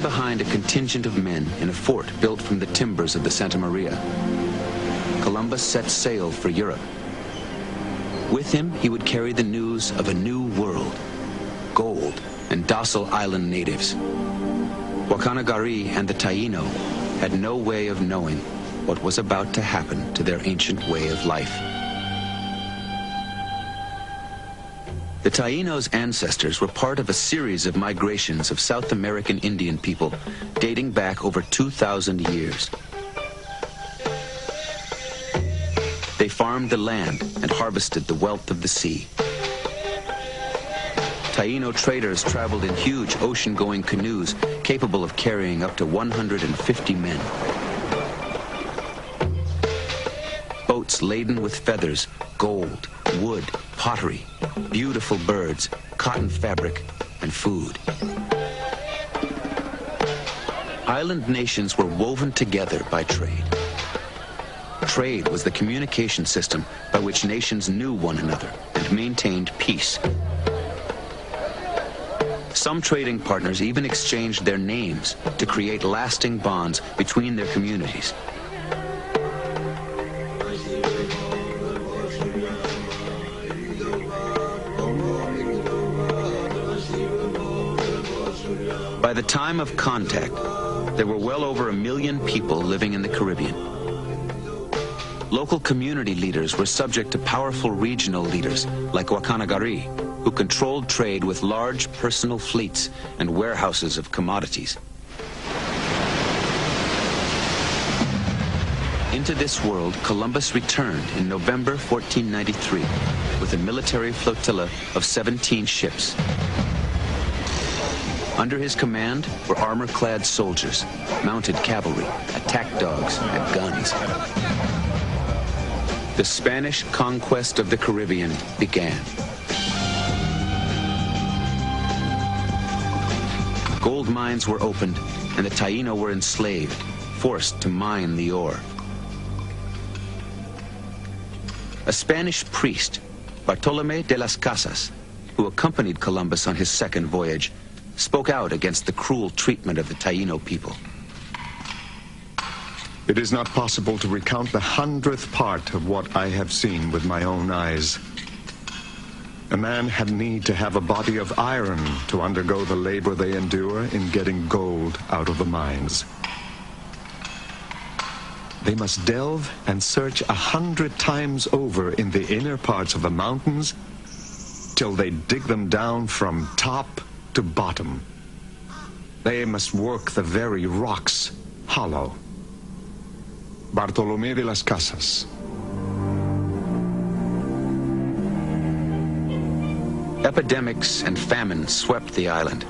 behind a contingent of men in a fort built from the timbers of the Santa Maria, Columbus set sail for Europe. With him, he would carry the news of a new world, gold and docile island natives. Wakanagari and the Taino had no way of knowing what was about to happen to their ancient way of life. The Taínos' ancestors were part of a series of migrations of South American Indian people dating back over 2,000 years. They farmed the land and harvested the wealth of the sea. Taino traders traveled in huge ocean-going canoes capable of carrying up to 150 men. Boats laden with feathers, gold, wood, pottery, beautiful birds, cotton fabric, and food. Island nations were woven together by trade. Trade was the communication system by which nations knew one another and maintained peace. Some trading partners even exchanged their names to create lasting bonds between their communities. By the time of contact, there were well over 1 million people living in the Caribbean. Local community leaders were subject to powerful regional leaders like Wakanagari, who controlled trade with large personal fleets and warehouses of commodities. Into this world, Columbus returned in November 1493 with a military flotilla of 17 ships. Under his command were armor-clad soldiers, mounted cavalry, attack dogs, and guns. The Spanish conquest of the Caribbean began. Gold mines were opened, and the Taino were enslaved, forced to mine the ore. A Spanish priest, Bartolomé de las Casas, who accompanied Columbus on his second voyage, spoke out against the cruel treatment of the Taino people. It is not possible to recount the 100th part of what I have seen with my own eyes. A man had need to have a body of iron to undergo the labor they endure in getting gold out of the mines. They must delve and search 100 times over in the inner parts of the mountains till they dig them down from top to bottom. They must work the very rocks hollow. Bartolomé de las Casas. Epidemics and famine swept the island.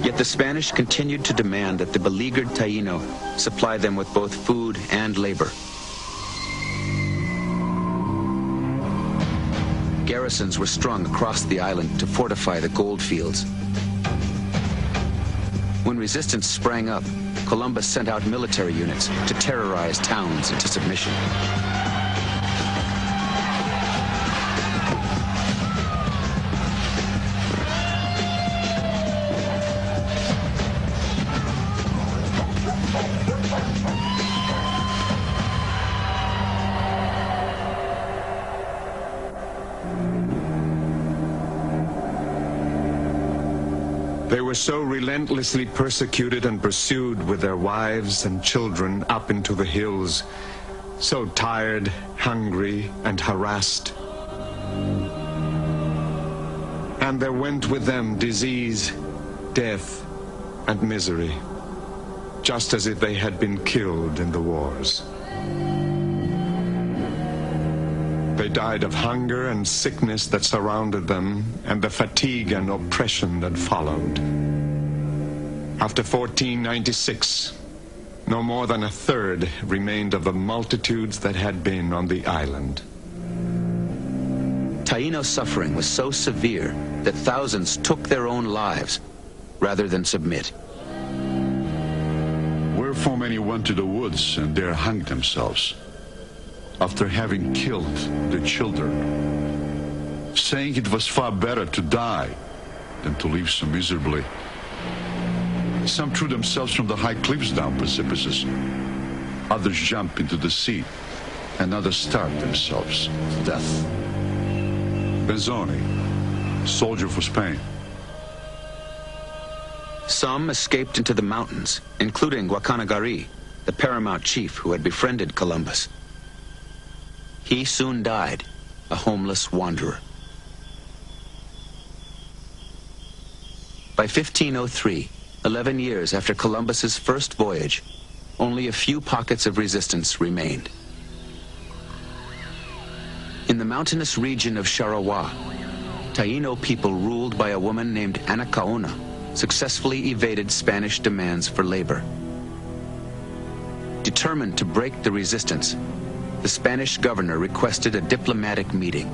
Yet the Spanish continued to demand that the beleaguered Taino supply them with both food and labor. Garrisons were strung across the island to fortify the gold fields. When resistance sprang up, Columbus sent out military units to terrorize towns into submission. They were so relentlessly persecuted and pursued with their wives and children up into the hills, so tired, hungry, and harassed. And there went with them disease, death, and misery, just as if they had been killed in the wars. They died of hunger and sickness that surrounded them, and the fatigue and oppression that followed. After 1496, no more than a third remained of the multitudes that had been on the island. Taino suffering was so severe that thousands took their own lives rather than submit. Wherefore many went to the woods and there hanged themselves, after having killed the children, saying it was far better to die than to live so miserably. Some threw themselves from the high cliffs down precipices. Others jumped into the sea, and others starved themselves to death. Benzoni, soldier for Spain. Some escaped into the mountains, including Guacanagari, the paramount chief who had befriended Columbus. He soon died, a homeless wanderer. By 1503, 11 years after Columbus's first voyage, only a few pockets of resistance remained. In the mountainous region of Sharawa, Taino people ruled by a woman named Anacaona successfully evaded Spanish demands for labor. Determined to break the resistance, the Spanish governor requested a diplomatic meeting.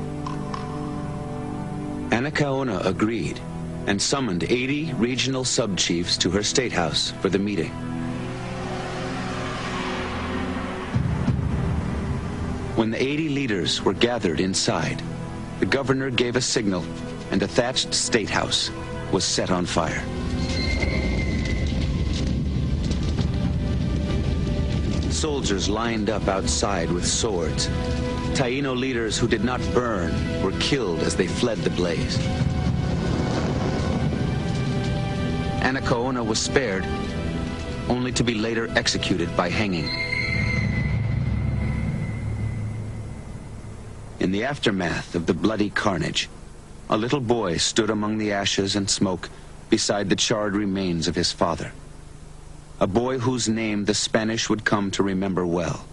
Anacaona agreed and summoned 80 regional sub-chiefs to her state house for the meeting. When the 80 leaders were gathered inside, the governor gave a signal and the thatched state house was set on fire. Soldiers lined up outside with swords. Taino leaders who did not burn were killed as they fled the blaze. Anacaona was spared, only to be later executed by hanging. In the aftermath of the bloody carnage, a little boy stood among the ashes and smoke beside the charred remains of his father. A boy whose name the Spanish would come to remember well.